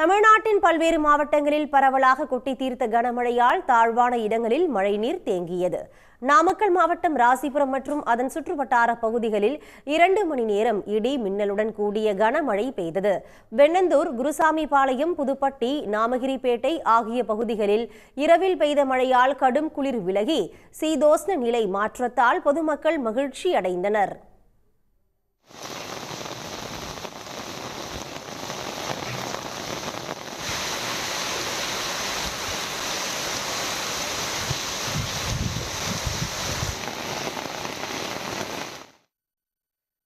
தமிழ்நாட்டின் பல்வேறு மாவட்டங்களில் பரவலாக கொட்டி தீர்த்த கனமழையால் தாழ்வான இடங்களில் மழைநீர் தேங்கியது. நாமக்கல் மாவட்டம் ராசிபுரம் மற்றும் அதன் சுற்றுவட்டார பகுதிகளில் 2 மணி நேரம் இடி மின்னலுடன் கூடிய கனமழை பெய்தது. வெண்ணந்தூர், குருசாமிபாளையம், புதுப்பட்டி, நாமகிரிப்பேட்டை ஆகிய பகுதிகளில் இரவில் பெய்த மழையால் கடும் குளிர் விலகி சீதோஷ்ண நிலை மாற்றத்தால் பொதுமக்கள் மகிழ்ச்சி அடைந்தனர்.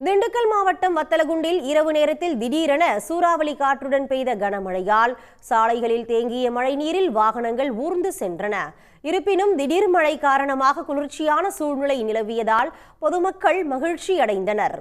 திண்டுக்கல் மாவட்டம் வத்தலகுண்டில் இரவு நேரத்தில் திடீரென சூறாவளி காற்றுடன் பெய்த கனமழையால் சாலைகளில் தேங்கிய மழைநீரில் வாகனங்கள் ஊர்ந்து சென்றன. இருப்பினும் திடீர் மழை காரணமாக குளிர்ச்சியான சூழ்நிலை நிலவியதால் பொதுமக்கள் மகிழ்ச்சி அடைந்தனர்.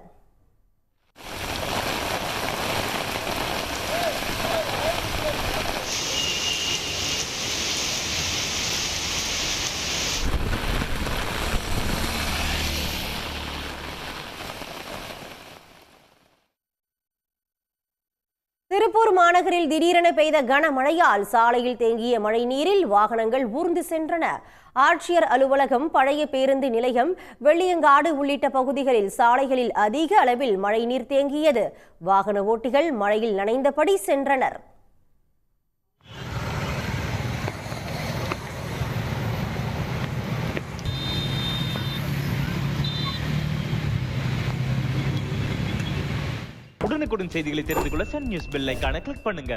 திருப்பூர் மாநகரில் திடீரென பெய்த கனமழையால் சாலையில் தேங்கிய மழைநீரில் வாகனங்கள் ஊர்ந்து சென்றன. ஆட்சியர் அலுவலகம், பழைய பேருந்து நிலையம், வெள்ளியங்காடு உள்ளிட்ட பகுதிகளில் சாலைகளில் அதிக அளவில் மழைநீர் தேங்கியது. வாகன ஓட்டிகள் மழையில் நனைந்தபடி சென்றனர். உடனுக்குடன் செய்திகளை தெரிந்து கொள்ள சன் நியூஸ் பெல் ஐகானை கிளிக் பண்ணுங்க.